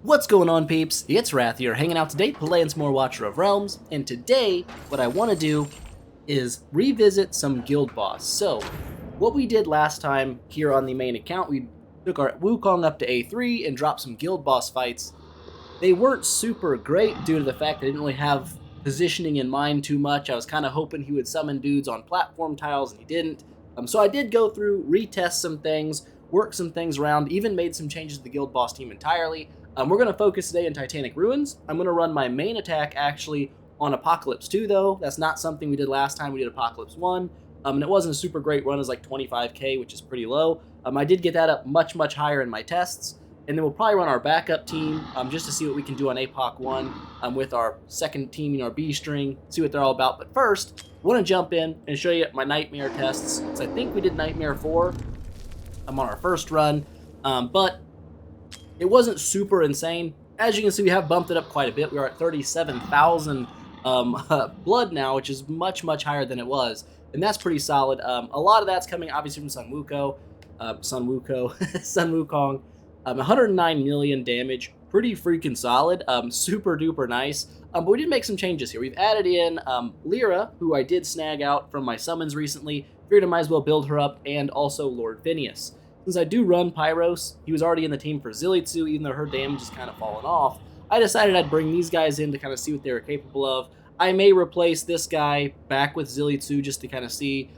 What's going on, peeps? It's Wrath here, hanging out today, playing some more Watcher of Realms, and today, what I want to do is revisit some guild boss. So, what we did last time here on the main account, we took our Wukong up to A3 and dropped some guild boss fights. They weren't super great due to the fact that I didn't really have positioning in mind too much. I was kind of hoping he would summon dudes on platform tiles, and he didn't. So I did go through, retest some things, work some things around, even made some changes to the guild boss team entirely. We're going to focus today in Titanic Ruins. I'm going to run my main attack actually on Apocalypse 2 though. That's not something we did last time. We did Apocalypse 1. And it wasn't a super great run. It was like 25k, which is pretty low. I did get that up much, much higher in my tests. And then we'll probably run our backup team just to see what we can do on APOC 1 with our second team, our B string, see what they're all about. But first, I want to jump in and show you my Nightmare tests. So I think we did Nightmare 4 on our first run, but it wasn't super insane. As you can see, we have bumped it up quite a bit. We are at 37,000 blood now, which is much, much higher than it was. And that's pretty solid. A lot of that's coming obviously from Sun Wukong. 109 million damage, pretty freaking solid, super duper nice. But we did make some changes here. We've added in Lyra, who I did snag out from my summons recently. Figured I might as well build her up, and also Lord Phineas. Since I do run Pyros, he was already in the team for Zilitsu, even though her damage has kind of fallen off. I decided I'd bring these guys in to kind of see what they were capable of. I may replace this guy back with Zilitsu just to kind of see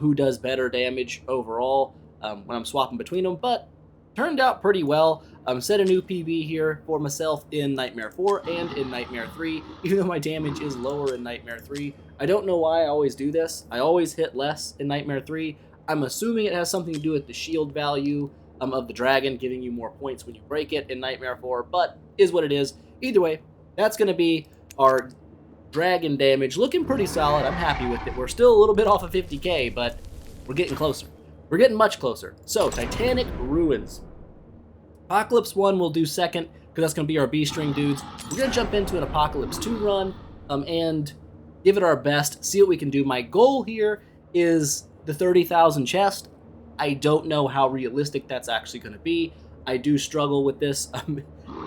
who does better damage overall when I'm swapping between them, but turned out pretty well. Set a new PB here for myself in Nightmare 4 and in Nightmare 3, even though my damage is lower in Nightmare 3. I don't know why I always do this. I always hit less in Nightmare 3. I'm assuming it has something to do with the shield value of the dragon, giving you more points when you break it in Nightmare 4, but is what it is. Either way, that's going to be our dragon damage. Looking pretty solid. I'm happy with it. We're still a little bit off of 50k, but we're getting closer. We're getting much closer. So, Titanic Ruins. Apocalypse 1 we'll do second, because that's going to be our B-string dudes. We're going to jump into an Apocalypse 2 run and give it our best, see what we can do. My goal here is the 30,000 chest. I don't know how realistic that's actually going to be. I do struggle with this.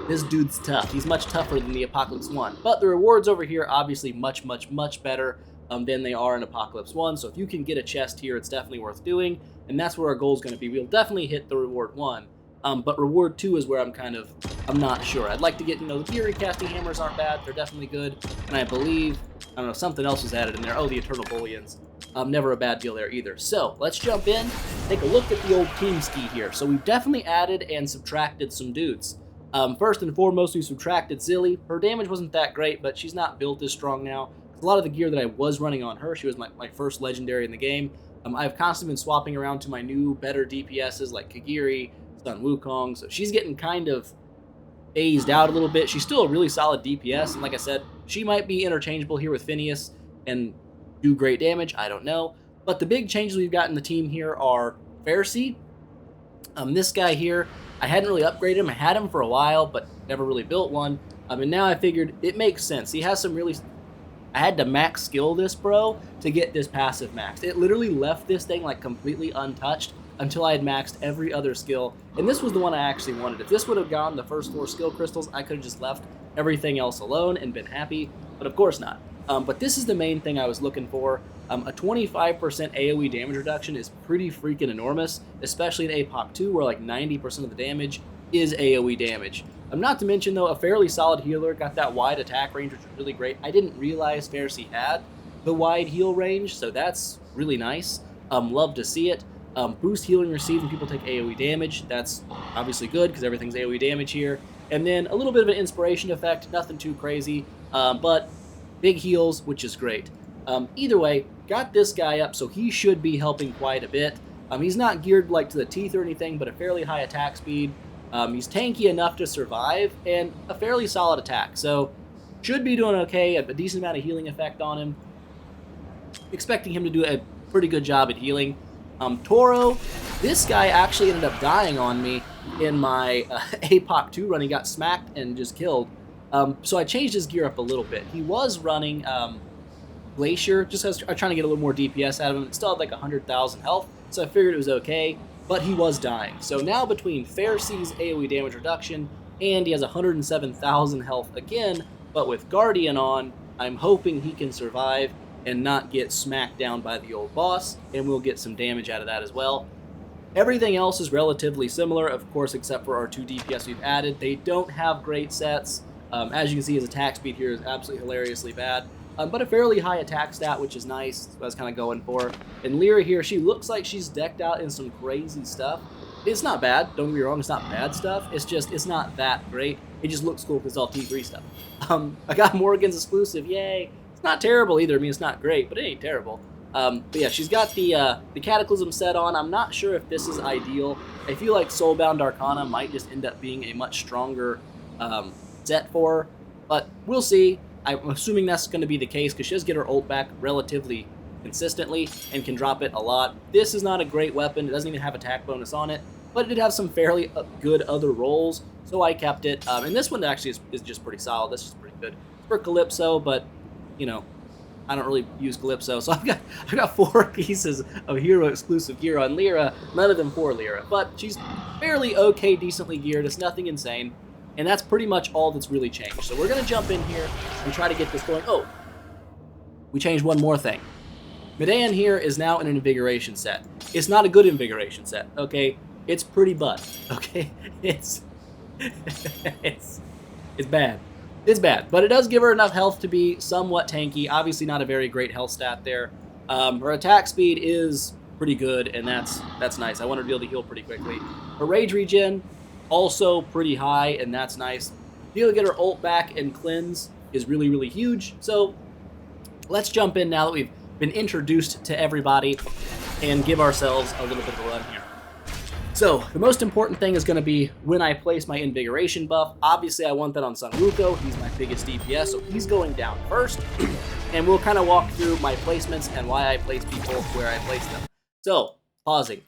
This dude's tough. He's much tougher than the Apocalypse 1. But the rewards over here obviously much, much, much better than they are in Apocalypse 1. So if you can get a chest here, it's definitely worth doing. And that's where our goal is going to be. We'll definitely hit the reward 1. But reward 2 is where I'm not sure. I'd like to get, the Fury casting hammers aren't bad. They're definitely good. And I believe, I don't know, something else was added in there. Oh, the Eternal Bullions. Never a bad deal there either. So, let's jump in, take a look at the old team ski here. So we've definitely added and subtracted some dudes. First and foremost, we subtracted Zilly. Her damage wasn't that great, but she's not built as strong now. A lot of the gear that I was running on her, she was my first legendary in the game. I've constantly been swapping around to my new, better DPSs like Kagiri, Sun Wukong, so she's getting kind of phased out a little bit. She's still a really solid DPS, and like I said, she might be interchangeable here with Phineas and do great damage, I don't know. But the big changes we've got in the team here are Pharisee. This guy here, I hadn't really upgraded him. I had him for a while, but never really built one. And now I figured it makes sense. He has some really... I had to max skill this bro to get this passive max. It literally left this thing like completely untouched until I had maxed every other skill. And this was the one I actually wanted. If this would have gone the first 4 skill crystals, I could have just left everything else alone and been happy, but of course not. But this is the main thing I was looking for. A 25% AoE damage reduction is pretty freaking enormous, especially in APOC 2 where like 90% of the damage is AoE damage. Not to mention though, a fairly solid healer, got that wide attack range, which is really great. I didn't realize Pharisee had the wide heal range, so that's really nice. Love to see it. Boost healing received when people take AoE damage. That's obviously good because everything's AoE damage here. And then a little bit of an inspiration effect, nothing too crazy, but big heals, which is great. Either way, got this guy up, so he should be helping quite a bit. He's not geared like to the teeth or anything, but a fairly high attack speed. He's tanky enough to survive, and a fairly solid attack. So, should be doing okay, a decent amount of healing effect on him. Expecting him to do a pretty good job at healing. Toro, this guy actually ended up dying on me in my APOC 2 run. He got smacked and just killed. So I changed his gear up a little bit. He was running Glacier, just as I'm trying to get a little more DPS out of him. It still had like 100,000 health, so I figured it was okay, but he was dying. So now between Pharisee's AoE damage reduction and he has 107,000 health again, but with Guardian on, I'm hoping he can survive and not get smacked down by the old boss, and we'll get some damage out of that as well. Everything else is relatively similar, of course, except for our 2 DPS we've added. They don't have great sets. As you can see, his attack speed here is absolutely hilariously bad, but a fairly high attack stat, which is nice. That's what I was kind of going for. And Lyra here, she looks like she's decked out in some crazy stuff. It's not bad, don't get me wrong, it's not bad stuff. It's just, it's not that great. It just looks cool because it's all T3 stuff. I got Morgan's exclusive, yay. It's not terrible either. I mean, it's not great, but it ain't terrible. But yeah, she's got the Cataclysm set on. I'm not sure if this is ideal. I feel like Soulbound Arcana might just end up being a much stronger set for her, but we'll see. I'm assuming that's going to be the case because she does get her ult back relatively consistently and can drop it a lot. This is not a great weapon. It doesn't even have attack bonus on it, but it did have some fairly good other roles, so I kept it. And this one actually is just pretty solid. This is pretty good. It's for Calypso, but, you know, I don't really use Calypso, so I've got 4 pieces of hero exclusive gear on Lyra, none of them for Lyra, but she's fairly okay, decently geared. It's nothing insane, and that's pretty much all that's really changed. So we're gonna jump in here and try to get this going. Oh, we changed one more thing. Medan here is now in an invigoration set. It's not a good invigoration set, okay? It's pretty butt, okay? It's bad. It's bad, but it does give her enough health to be somewhat tanky. Obviously not a very great health stat there. Her attack speed is pretty good, and that's nice. I want her to be able to heal pretty quickly. Her rage regen, also pretty high, and that's nice. Being able to get her ult back and cleanse is really, really huge. So let's jump in now that we've been introduced to everybody and give ourselves a little bit of a run here. So, the most important thing is going to be when I place my Invigoration buff. Obviously, I want that on Sun Wukong. He's my biggest DPS, so he's going down first. And we'll kind of walk through my placements and why I place people where I place them. So, pausing.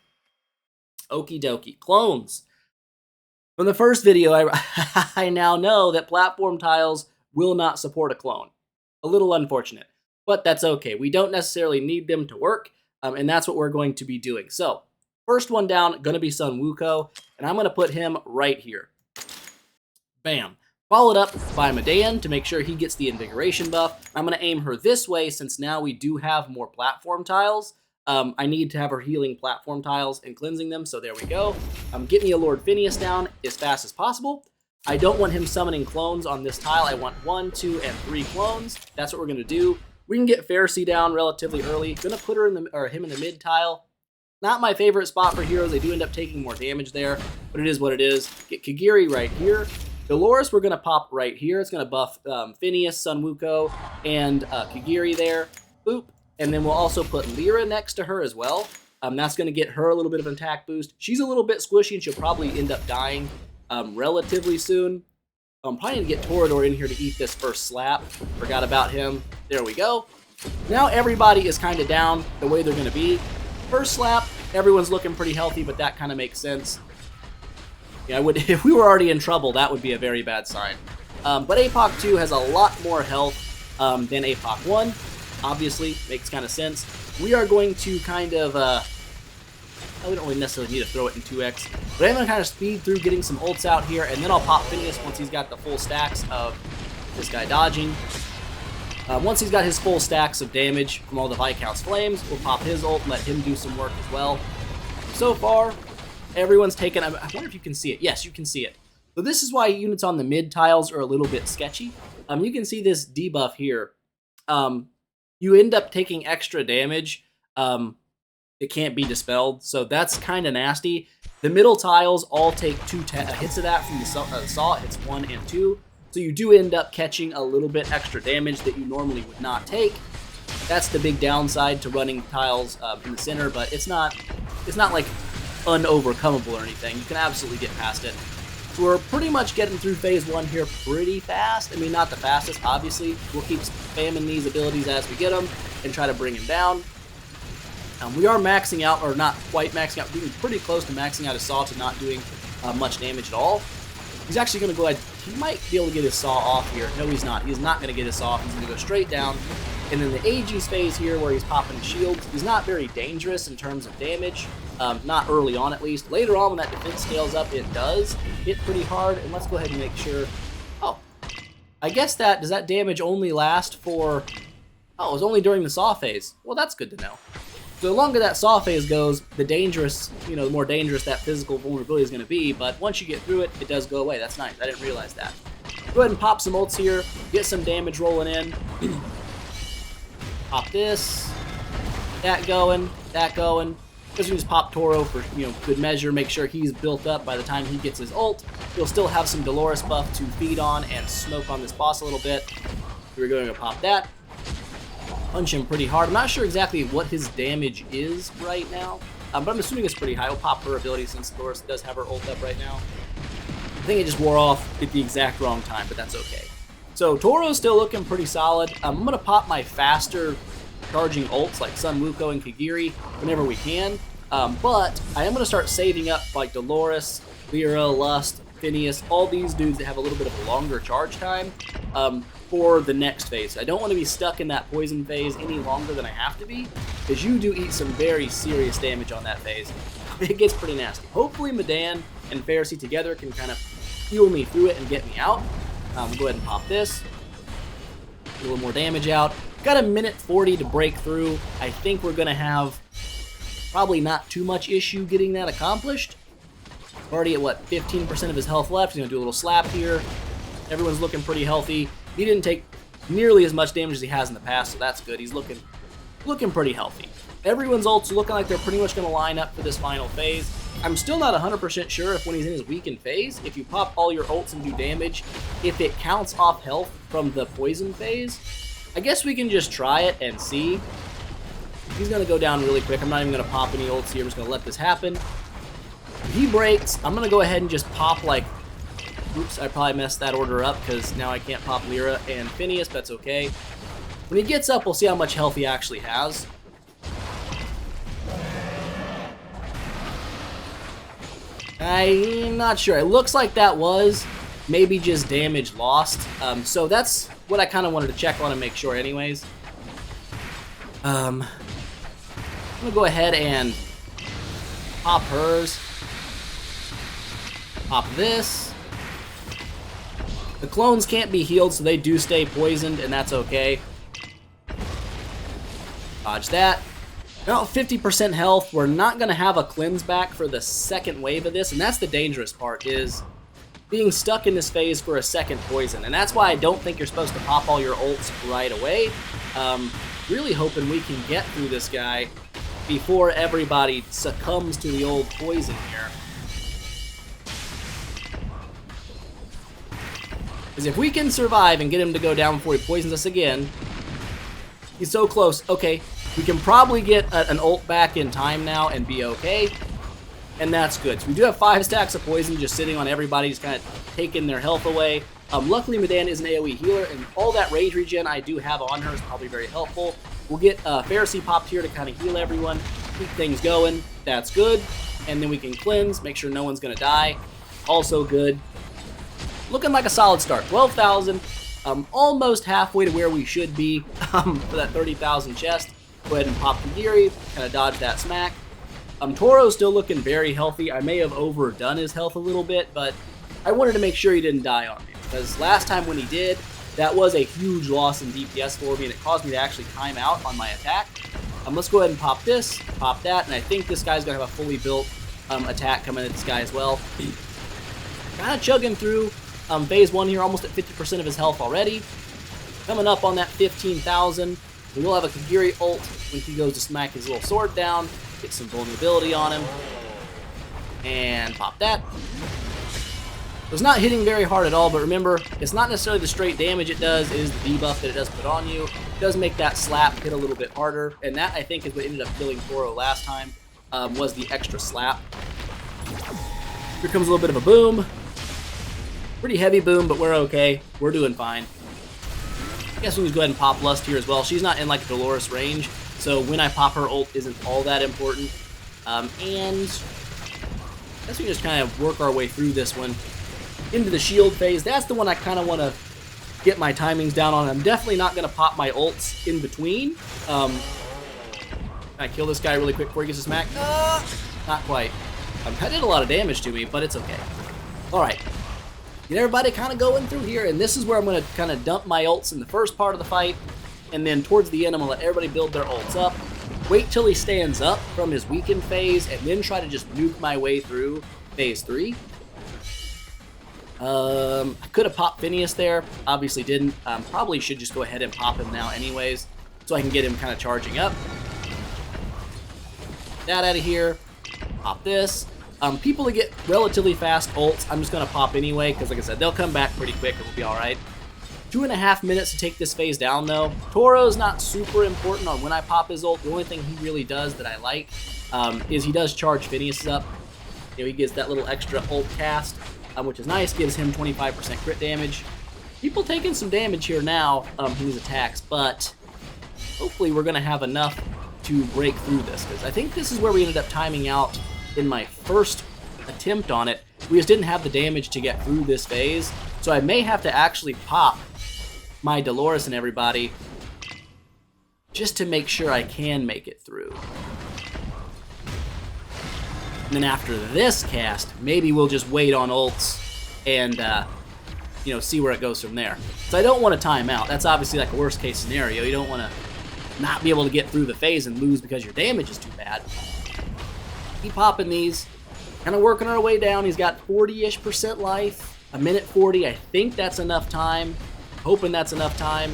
Okie dokie. Clones. From the first video, I now know that platform tiles will not support a clone. A little unfortunate, but that's okay. We don't necessarily need them to work, and that's what we're going to be doing. So, first one down, going to be Sun Wukong, and I'm going to put him right here. Bam. Followed up by Medan to make sure he gets the Invigoration buff. I'm going to aim her this way since now we do have more platform tiles. I need to have her healing platform tiles and cleansing them, so there we go. Get me a Lord Phineas down as fast as possible. I don't want him summoning clones on this tile. I want 1, 2, and 3 clones. That's what we're going to do. We can get Pharisee down relatively early. Going to put her in the, or him in the mid tile. Not my favorite spot for heroes. They do end up taking more damage there, but it is what it is. Get Kagiri right here. Dolores we're going to pop right here. It's going to buff Phineas, Sun Wukong, and Kagiri there. Boop. And then we'll also put Lyra next to her as well. That's going to get her a little bit of an attack boost. She's a little bit squishy, and she'll probably end up dying relatively soon. I'm probably going to get Torador in here to eat this first slap. Forgot about him. There we go. Now everybody is kind of down the way they're going to be. First slap, everyone's looking pretty healthy, but that kind of makes sense. Yeah, if we were already in trouble, that would be a very bad sign. But APOC 2 has a lot more health than APOC 1. Obviously, makes kind of sense. We are going to kind of, we don't really necessarily need to throw it in 2x, but I'm going to kind of speed through getting some ults out here, and then I'll pop Phineas once he's got the full stacks of this guy dodging. Once he's got his full stacks of damage from all the Viscount's flames, we'll pop his ult and let him do some work as well. So far, everyone's taken... I wonder if you can see it. Yes, you can see it. So this is why units on the mid tiles are a little bit sketchy. You can see this debuff here. You end up taking extra damage. It can't be dispelled, so that's kind of nasty. The middle tiles all take 2 hits of that from the saw. Hits 1 and 2. So you do end up catching a little bit extra damage that you normally would not take. That's the big downside to running tiles in the center, but it's not like unovercomable or anything. You can absolutely get past it. So we're pretty much getting through phase 1 here pretty fast. I mean, not the fastest, obviously. We'll keep spamming these abilities as we get them and try to bring him down. We are maxing out, or not quite maxing out, being pretty close to maxing out his saw to not doing much damage at all. He's actually going to go ahead, he might be able to get his saw off here. No, he's not. He's not going to get his saw off. He's going to go straight down. And then the Aegis phase here where he's popping shields, he's not very dangerous in terms of damage. Not early on, at least. Later on, when that defense scales up, it does hit pretty hard. And let's go ahead and make sure. Oh, I guess does that damage only last for... Oh, it was only during the saw phase. Well, that's good to know. So the longer that saw phase goes, the more dangerous that physical vulnerability is going to be. But once you get through it, it does go away. That's nice. I didn't realize that. Go ahead and pop some ults here. Get some damage rolling in. Pop this. That going. That going. Just use pop Toro for good measure. Make sure he's built up by the time he gets his ult. He'll still have some Dolores buff to feed on and smoke on this boss a little bit. We're going to pop that. Punch him pretty hard. I'm not sure exactly what his damage is right now, but I'm assuming it's pretty high. We'll pop her ability since Dolores does have her ult up right now. I think it just wore off at the exact wrong time, but that's okay. So Toro's still looking pretty solid. I'm going to pop my faster charging ults like Sun Wukong and Kagiri whenever we can, but I am going to start saving up like Dolores, Lyra, Lust, Phineas, all these dudes that have a little bit of a longer charge time for the next phase. I don't want to be stuck in that poison phase any longer than I have to be, because you do eat some very serious damage on that phase. It gets pretty nasty. Hopefully Medan and Pharisee together can kind of heal me through it and get me out. We'll go ahead and pop this. Get a little more damage out. Got a minute 40 to break through. I think we're going to have probably not too much issue getting that accomplished. Already at, 15% of his health left. He's going to do a little slap here. Everyone's looking pretty healthy. He didn't take nearly as much damage as he has in the past, so that's good. He's looking pretty healthy. Everyone's ults looking like they're pretty much going to line up for this final phase. I'm still not 100% sure if when he's in his weakened phase, if you pop all your ults and do damage, if it counts off health from the poison phase. I guess we can just try it and see. He's going to go down really quick. I'm not even going to pop any ults here. I'm just going to let this happen. If he breaks, I'm going to go ahead and just pop like... Oops, I probably messed that order up because now I can't pop Lyra and Phineas. That's okay. When he gets up, we'll see how much health he actually has. I'm not sure. It looks like that was maybe just damage lost. So that's what I kind of wanted to check on and make sure anyways. I'm going to go ahead and pop hers. Pop this. The clones can't be healed, so they do stay poisoned, and that's okay. Dodge that. Now 50% health. We're not going to have a cleanse back for the second wave of this, and that's the dangerous part, is being stuck in this phase for a second poison. And that's why I don't think you're supposed to pop all your ults right away. Really hoping we can get through this guy before everybody succumbs to the old poison here. Because if we can survive and get him to go down before he poisons us again, he's so close. Okay, we can probably get an ult back in time now and be okay. And that's good. So we do have 5 stacks of poison just sitting on everybody, just kind of taking their health away. Luckily, Medan is an AoE healer, and all that rage regen I do have on her is probably very helpful. We'll get Pharisee popped here to kind of heal everyone, keep things going. That's good. And then we can cleanse, make sure no one's going to die. Also good. Looking like a solid start. 12,000. Almost halfway to where we should be for that 30,000 chest. Go ahead and pop the Geary, kind of dodge that smack. Toro's still looking very healthy. I may have overdone his health a little bit, but I wanted to make sure he didn't die on me. Because last time when he did, that was a huge loss in DPS for me, and it caused me to actually time out on my attack. Let's go ahead and pop this, pop that, and I think this guy's going to have a fully built attack coming at this guy as well. Kind of chugging through phase 1 here, almost at 50% of his health already. Coming up on that 15,000. We will have a Kagiri ult when he goes to smack his little sword down. Get some vulnerability on him. And pop that. It's not hitting very hard at all, but remember, it's not necessarily the straight damage it does, it is the debuff that it does put on you. It does make that slap hit a little bit harder, and that, I think, is what ended up killing Toro last time, was the extra slap. Here comes a little bit of a boom. Pretty heavy boom, but we're okay. We're doing fine. I guess we can just go ahead and pop Lust here as well. She's not in like Dolores range, so when I pop her ult isn't all that important. And I guess we can just kind of work our way through this one into the shield phase. That's the one I kind of want to get my timings down on. I'm definitely not going to pop my ults in between. I kill this guy really quick before he gets a smack. Not quite. I did a lot of damage to me, but it's okay. All right. Get everybody kind of going through here, and this is where I'm going to kind of dump my ults in the first part of the fight, and then towards the end, I'm going to let everybody build their ults up. Wait till he stands up from his weakened phase, and then try to just nuke my way through phase 3. I could have popped Phineas there. Obviously didn't. Probably should just go ahead and pop him now anyways, so I can get him kind of charging up. Get that out of here. Pop this. People that get relatively fast ults, I'm just going to pop anyway, because like I said, they'll come back pretty quick and we'll be alright. 2.5 minutes to take this phase down, though. Toro's not super important on when I pop his ult. The only thing he really does that I like is he does charge Phineas up. You know, he gets that little extra ult cast, which is nice. Gives him 25% crit damage. People taking some damage here now from these attacks, but hopefully we're going to have enough to break through this, because I think this is where we ended up timing out in my first attempt on it. We just didn't have the damage to get through this phase, so I may have to actually pop my Dolores and everybody just to make sure I can make it through. And then after this cast, maybe we'll just wait on ults and you know, see where it goes from there. So I don't want to time out. That's obviously like a worst case scenario. You don't want to not be able to get through the phase and lose because your damage is too bad. Keep popping these. Kind of working our way down. He's got 40-ish% life. A minute 40. I think that's enough time. Hoping that's enough time.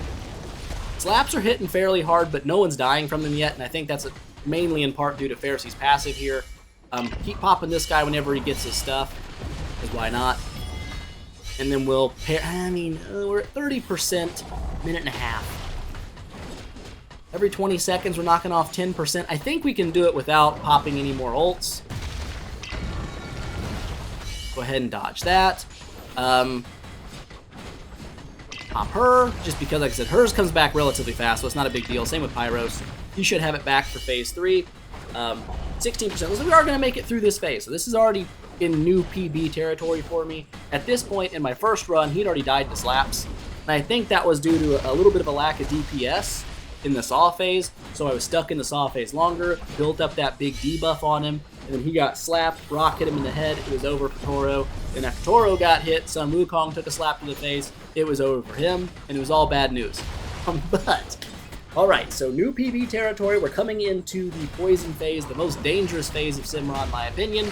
Slaps are hitting fairly hard, but no one's dying from them yet, and I think that's mainly in part due to Pharisee's passive here. Keep popping this guy whenever he gets his stuff, because why not? And then we'll pair. I mean, we're at 30%, minute and a half. Every 20 seconds, we're knocking off 10%. I think we can do it without popping any more ults. Go ahead and dodge that. Pop her, just because, like I said, hers comes back relatively fast, so it's not a big deal. Same with Pyros. You should have it back for phase 3. 16%. So we are going to make it through this phase. So this is already in new PB territory for me. At this point in my first run, he'd already died to slaps. And I think that was due to a little bit of a lack of DPS in the Saw phase. So I was stuck in the Saw phase longer, built up that big debuff on him, and then he got slapped, Rock hit him in the head, it was over for Toro. And after Toro got hit, Sun Wukong took a slap to the face, it was over for him, and it was all bad news. But, alright, so new PB territory, we're coming into the poison phase, the most dangerous phase of Cimarron, in my opinion.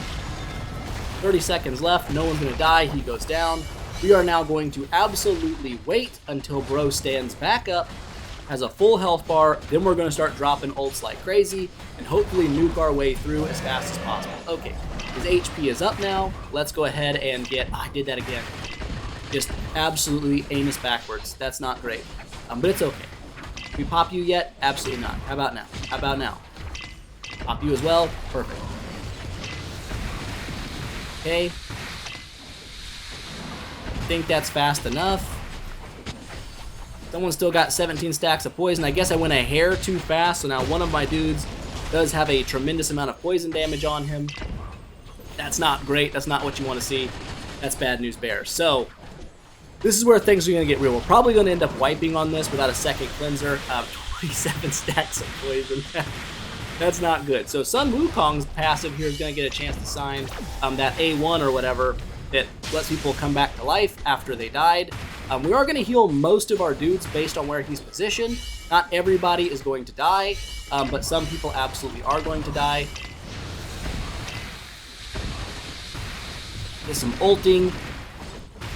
30 seconds left, no one's going to die, he goes down. We are now going to absolutely wait until Bro stands back up, has a full health bar, then we're going to start dropping ults like crazy, and hopefully nuke our way through as fast as possible. Okay, his HP is up now. Let's go ahead and get... I did that again. Just absolutely aim us backwards. That's not great. But it's okay. We pop you yet? Absolutely not. How about now? How about now? Pop you as well? Perfect. Okay. I think that's fast enough. Someone still got 17 stacks of poison. I guess I went a hair too fast, so now one of my dudes does have a tremendous amount of poison damage on him. That's not great. That's not what you want to see. That's bad news bears. So, this is where things are going to get real. We're probably going to end up wiping on this without a second cleanser. 27 stacks of poison. That's not good. So, Sun Wukong's passive here is going to get a chance to sign that A1 or whatever that lets people come back to life after they died. We are going to heal most of our dudes based on where he's positioned. Not everybody is going to die, but some people absolutely are going to die. Get some ulting.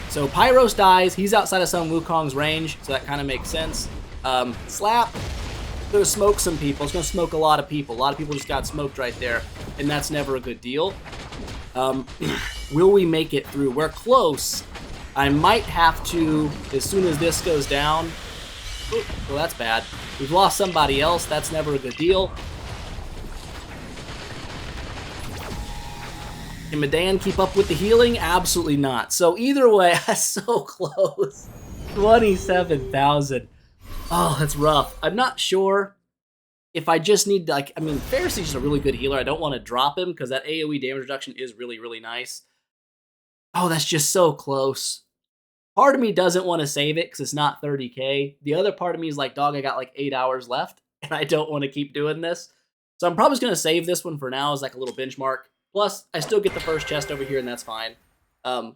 So Pyros dies. He's outside of Sun Wukong's range, so that kind of makes sense. Slap. It's going to smoke some people. It's going to smoke a lot of people. A lot of people just got smoked right there, and that's never a good deal. Will we make it through? We're close. I might have to, as soon as this goes down. Ooh, well, that's bad. We've lost somebody else. That's never a good deal. Can Madan keep up with the healing? Absolutely not. So either way, that's so close. 27,000. Oh, that's rough. I'm not sure if I just need to, like, I mean, Pharisee's just a really good healer. I don't want to drop him because that AoE damage reduction is really, really nice. Oh, that's just so close. Part of me doesn't want to save it because it's not 30k. The other part of me is like, dog, I got like 8 hours left, and I don't want to keep doing this. So I'm probably just going to save this one for now as like a little benchmark. Plus, I still get the first chest over here, and that's fine. But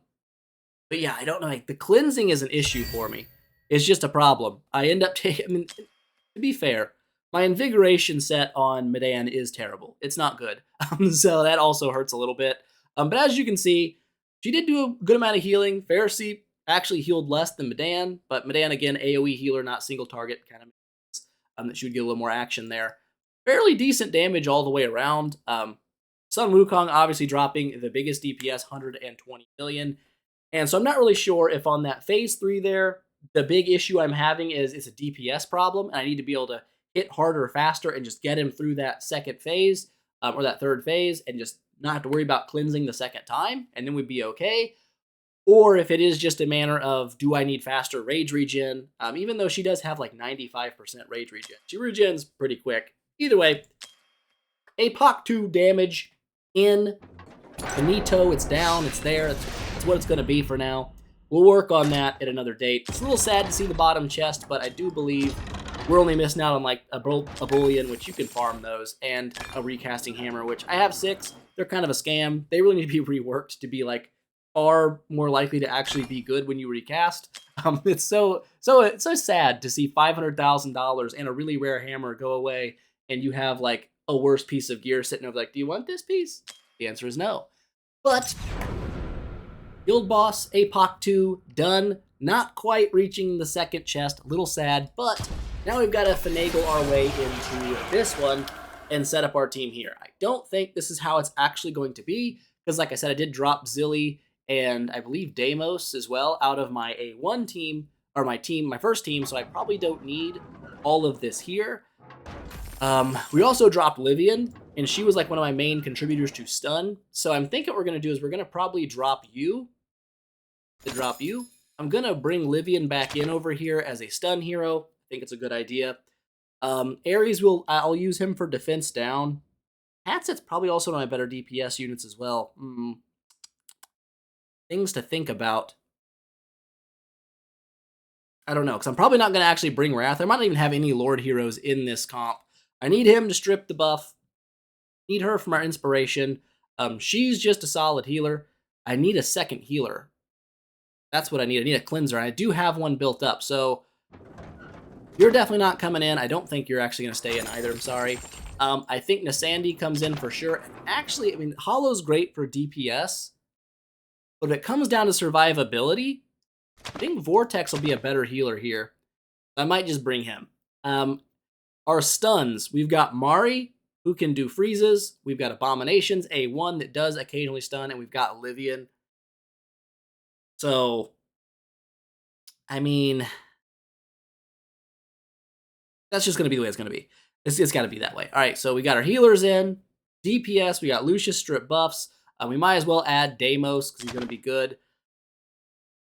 yeah, I don't know. Like, the cleansing is an issue for me. It's just a problem. I end up taking. I mean, to be fair, my invigoration set on Medan is terrible. It's not good. So that also hurts a little bit. But as you can see, she did do a good amount of healing. Pharisee actually healed less than Medan, but Medan, again, AoE healer, not single target, kind of makes that she would get a little more action there. Fairly decent damage all the way around. Sun Wukong obviously dropping the biggest DPS, 120 million. And so I'm not really sure if on that phase 3 there, the big issue I'm having is it's a DPS problem, and I need to be able to hit harder, faster, and just get him through that second phase, or that third phase, and just not have to worry about cleansing the second time, and then we'd be okay. Or if it is just a matter of, do I need faster rage regen? Even though she does have like 95% rage regen. She regens pretty quick. Either way, APOC 2 damage in. Benito, it's down, it's there, it's what it's going to be for now. We'll work on that at another date. It's a little sad to see the bottom chest, but I do believe we're only missing out on like a bullion, which you can farm those, and a recasting hammer, which I have 6. They're kind of a scam. They really need to be reworked to be like far more likely to actually be good when you recast. It's so sad to see $500,000 and a really rare hammer go away, and you have like a worse piece of gear sitting over like, do you want this piece? The answer is no. But Guild Boss, APOC 2, done. Not quite reaching the second chest. A little sad, but now we've got to finagle our way into this one and set up our team here. I don't think this is how it's actually going to be, because like I said, I did drop Zilly and I believe Deimos as well out of my A1 team, or my first team, so I probably don't need all of this here. We also dropped Livian, and she was like one of my main contributors to stun. So I'm thinking what we're going to do is we're going to probably drop you. I'm going to bring Livian back in over here as a stun hero. I think it's a good idea. Ares, I'll use him for defense down. Hatset's probably also one of my better DPS units as well. Things to think about. I don't know, because I'm probably not going to actually bring Wrath. I might not even have any Lord heroes in this comp. I need him to strip the buff. Need her from our inspiration. She's just a solid healer. I need a second healer. That's what I need. I need a cleanser. I do have one built up, so you're definitely not coming in. I don't think you're actually going to stay in either. I'm sorry. I think Nasandi comes in for sure. And actually, I mean, Hollow's great for DPS, but if it comes down to survivability, I think Vortex will be a better healer here. I might just bring him. Our stuns, we've got Mari, who can do freezes. We've got Abominations, A1 that does occasionally stun, and we've got Livian. So, I mean, that's just going to be the way it's going to be. It's got to be that way. All right, so we got our healers in. DPS, we got Lucius strip buffs. We might as well add Deimos because he's going to be good.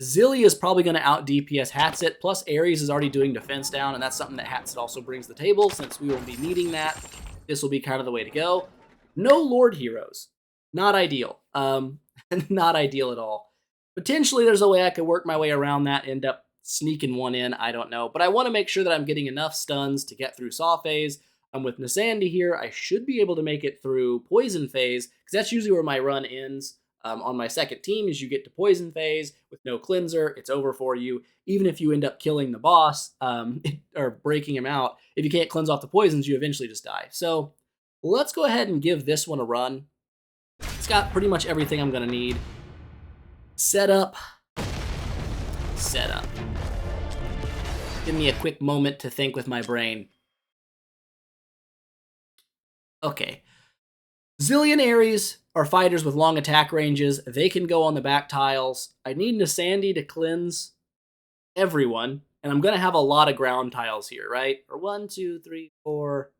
Zilly is probably going to out DPS Hatset, plus Ares is already doing defense down, and that's something that Hatset also brings to the table. Since we will be needing that, this will be kind of the way to go. No Lord heroes. Not ideal. Not ideal at all. Potentially there's a way I could work my way around that, end up sneaking one in, I don't know. But I want to make sure that I'm getting enough stuns to get through Saw phase. With Nasandi here, I should be able to make it through Poison phase, because that's usually where my run ends. On my second team, as you get to Poison phase with no cleanser, it's over for you. Even if you end up killing the boss or breaking him out, if you can't cleanse off the poisons, you eventually just die. So let's go ahead and give this one a run. It's got pretty much everything I'm going to need. Set up. Give me a quick moment to think with my brain. Okay. Zillion Ares are fighters with long attack ranges. They can go on the back tiles. I need Nasandi to cleanse everyone, and I'm going to have a lot of ground tiles here, right? Or 1, 2, 3, 4.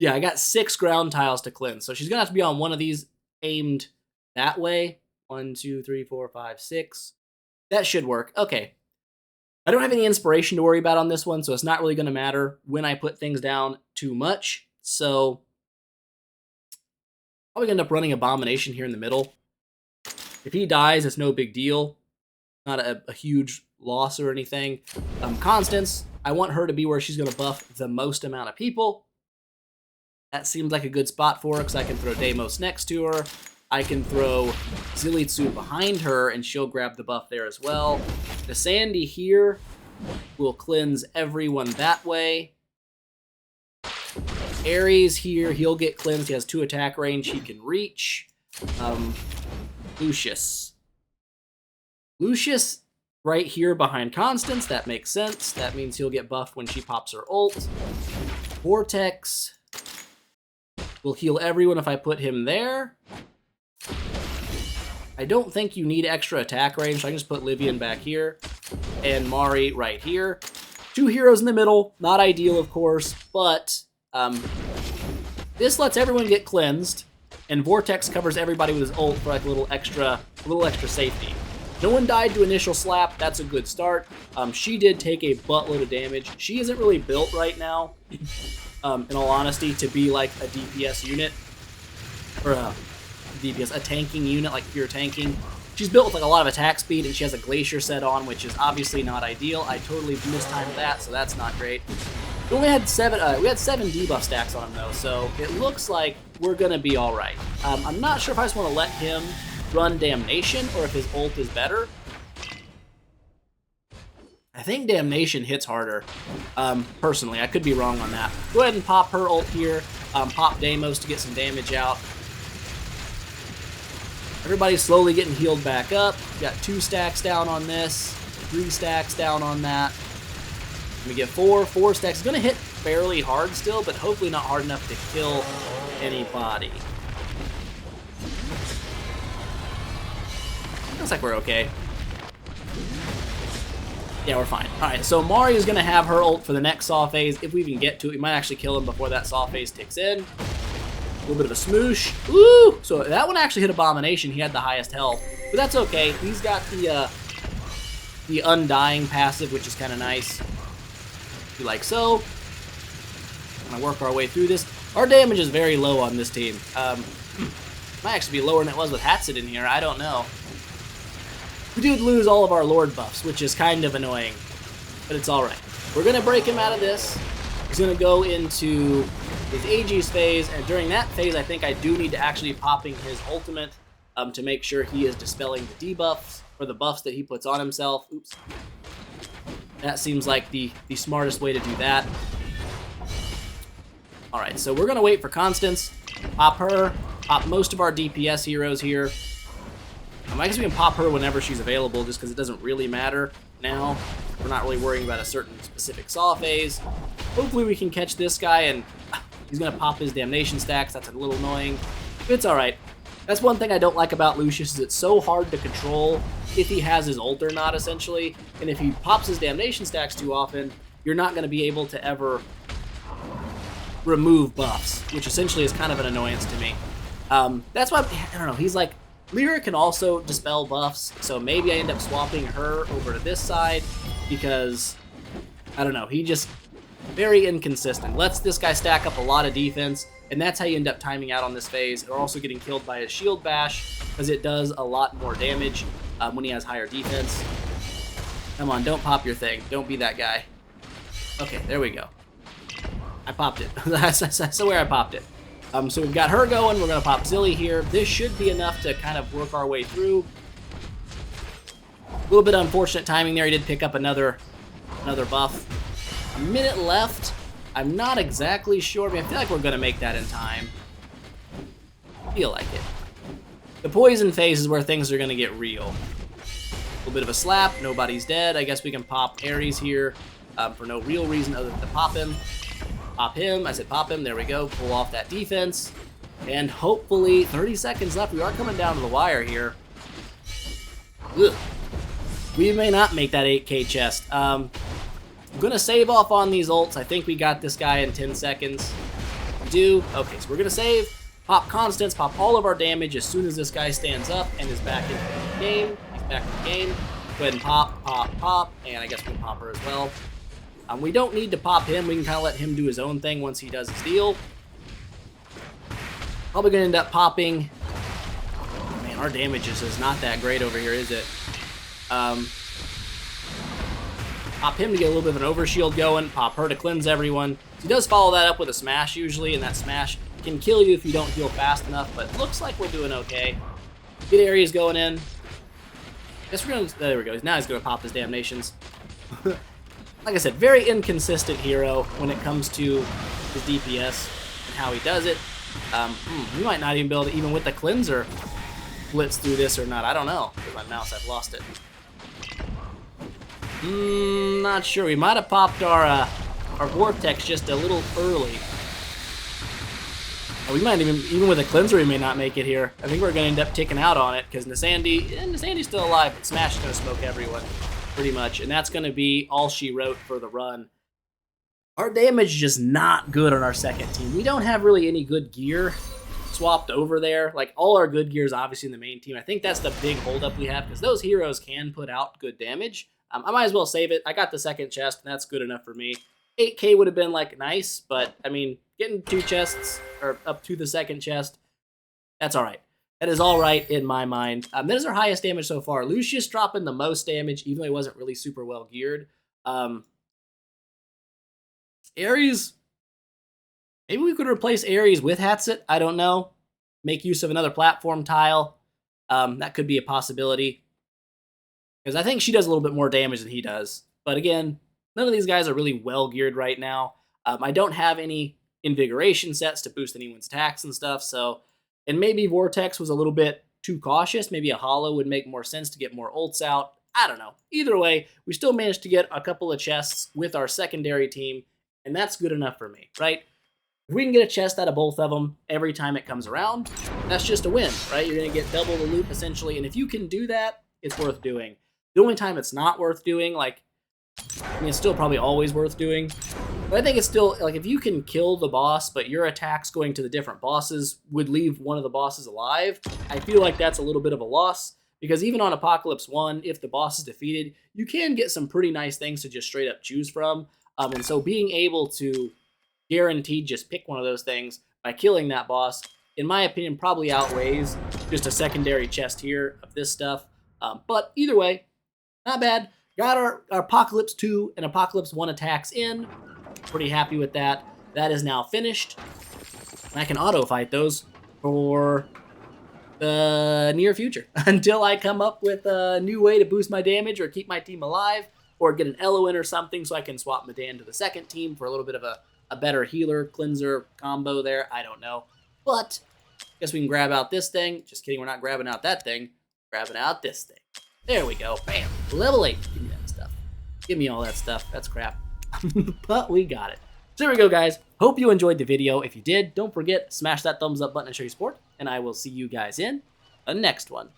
Yeah, I got 6 ground tiles to cleanse. So she's going to have to be on one of these aimed that way. 1, 2, 3, 4, 5, 6. That should work. Okay. I don't have any inspiration to worry about on this one, so it's not really going to matter when I put things down too much. So probably end up running Abomination here in the middle. If he dies, it's no big deal. Not a huge loss or anything. Constance, I want her to be where she's going to buff the most amount of people. That seems like a good spot for her, because I can throw Deimos next to her. I can throw Zillitsu behind her, and she'll grab the buff there as well. The Sandy here will cleanse everyone that way. Ares here, he'll get cleansed. He has 2 attack range he can reach. Lucius right here behind Constance. That makes sense. That means he'll get buffed when she pops her ult. Vortex will heal everyone if I put him there. I don't think you need extra attack range, so I can just put Livian back here and Mari right here. 2 heroes in the middle. Not ideal, of course, but this lets everyone get cleansed, and Vortex covers everybody with his ult for like a little extra safety. No one died to initial slap. That's a good start. She did take a buttload of damage. She isn't really built right now, in all honesty, to be like a DPS unit, or a tanking unit, like pure tanking. She's built with like a lot of attack speed, and she has a Glacier set on, which is obviously not ideal. I totally mistimed that, so that's not great. We only had 7 debuff stacks on him though, so it looks like we're gonna be all right. I'm not sure if I just want to let him run Damnation or if his ult is better. I think Damnation hits harder, personally. I could be wrong on that. Go ahead and pop her ult here. Pop Deimos to get some damage out. Everybody's slowly getting healed back up. Got 2 stacks down on this, 3 stacks down on that. We get 4 stacks. It's going to hit fairly hard still, but hopefully not hard enough to kill anybody. Looks like we're okay. Yeah, we're fine. Alright, so Mari is going to have her ult for the next Saw phase. If we even get to it, we might actually kill him before that Saw phase ticks in. A little bit of a smoosh. Woo! So that one actually hit Abomination. He had the highest health. But that's okay. He's got the Undying passive, which is kind of nice. Like so. Gonna work our way through this. Our damage is very low on this team. Might actually be lower than it was with Hatsit in here. I don't know. We did lose all of our Lord buffs, which is kind of annoying, but it's all right. We're gonna break him out of this. He's gonna go into his Aegis phase, and during that phase, I think I do need to actually be popping his ultimate to make sure he is dispelling the debuffs or the buffs that he puts on himself. Oops. That seems like the smartest way to do that. Alright, so we're going to wait for Constance. Pop her. Pop most of our DPS heroes here. I guess we can pop her whenever she's available, just because it doesn't really matter now. We're not really worrying about a certain specific Saw phase. Hopefully we can catch this guy, and he's going to pop his Damnation stacks. That's a little annoying. It's alright. That's one thing I don't like about Lucius, is it's so hard to control if he has his ult or not, essentially. And if he pops his Damnation stacks too often, you're not going to be able to ever remove buffs, which essentially is kind of an annoyance to me. That's why, I don't know, he's like, Lyra can also dispel buffs, so maybe I end up swapping her over to this side, because, I don't know, he just, very inconsistent. Lets this guy stack up a lot of defense, and that's how you end up timing out on this phase. Or also getting killed by his shield bash, because it does a lot more damage when he has higher defense. Come on, don't pop your thing. Don't be that guy. Okay, there we go. I popped it. That's where I popped it. So we've got her going. We're going to pop Zilly here. This should be enough to kind of work our way through. A little bit of unfortunate timing there. He did pick up another buff. A minute left. I'm not exactly sure. I feel like we're going to make that in time. Feel like it. The poison phase is where things are going to get real. A little bit of a slap. Nobody's dead. I guess we can pop Ares here for no real reason other than to pop him. Pop him. I said pop him. There we go. Pull off that defense. And hopefully 30 seconds left. We are coming down to the wire here. Ugh. We may not make that 8K chest. I'm going to save off on these ults. I think we got this guy in 10 seconds. We do. Okay, so we're going to save. Pop Constance. Pop all of our damage as soon as this guy stands up and is back in the game. He's back in the game. Go ahead and pop, pop, pop. And I guess we can pop her as well. We don't need to pop him. We can kind of let him do his own thing once he does his deal. Probably going to end up popping. Man, our damage is not that great over here, is it? Pop him to get a little bit of an overshield going. Pop her to cleanse everyone. He does follow that up with a smash usually, and that smash can kill you if you don't heal fast enough, but looks like we're doing okay. Get Ares going in. Guess we're gonna, there we go. Now he's gonna pop his damnations. Like I said, very inconsistent hero when it comes to his DPS and how he does it. We might not even be able to, even with the cleanser, blitz through this or not. I don't know. With my mouse, I've lost it. Not sure. We might have popped our vortex just a little early. We might even with a cleanser, we may not make it here. I think we're going to end up ticking out on it because Nasandi's still alive, but Smash is going to smoke everyone pretty much, and that's going to be all she wrote for the run. Our damage is just not good on our second team. We don't have really any good gear swapped over there. Like, all our good gear is obviously in the main team. I think that's the big holdup we have because those heroes can put out good damage. I might as well save it. I got the second chest, and that's good enough for me. 8K would have been, like, nice, but, I mean, getting 2 chests, or up to the second chest, that's all right. That is all right in my mind. That is our highest damage so far. Lucius dropping the most damage, even though he wasn't really super well geared. Ares, maybe we could replace Ares with Hatset. I don't know. Make use of another platform tile. That could be a possibility. Because I think she does a little bit more damage than he does. But again, none of these guys are really well geared right now. I don't have any invigoration sets to boost anyone's attacks and stuff, so, and maybe Vortex was a little bit too cautious. Maybe a Hollow would make more sense to get more ults out. I don't know. Either way, we still managed to get a couple of chests with our secondary team, and that's good enough for me, right? If we can get a chest out of both of them every time it comes around, that's just a win, right? You're going to get double the loot, essentially, and if you can do that, it's worth doing. The only time it's not worth doing, like, I mean, it's still probably always worth doing, but I think it's still, like, if you can kill the boss, but your attacks going to the different bosses would leave one of the bosses alive, I feel like that's a little bit of a loss, because even on Apocalypse 1, if the boss is defeated, you can get some pretty nice things to just straight up choose from, and so being able to guaranteed just pick one of those things by killing that boss, in my opinion, probably outweighs just a secondary chest here of this stuff, but either way, not bad. Got our Apocalypse 2 and Apocalypse 1 attacks in. Pretty happy with that. That is now finished. And I can auto-fight those for the near future until I come up with a new way to boost my damage or keep my team alive or get an Eloin or something so I can swap Medan to the second team for a little bit of a better healer, cleanser combo there. I don't know. But I guess we can grab out this thing. Just kidding, we're not grabbing out that thing. Grabbing out this thing. There we go. Bam. Level 8. Give me that stuff. Give me all that stuff. That's crap. But we got it. So there we go, guys. Hope you enjoyed the video. If you did, don't forget, smash that thumbs up button and show your support. And I will see you guys in the next one.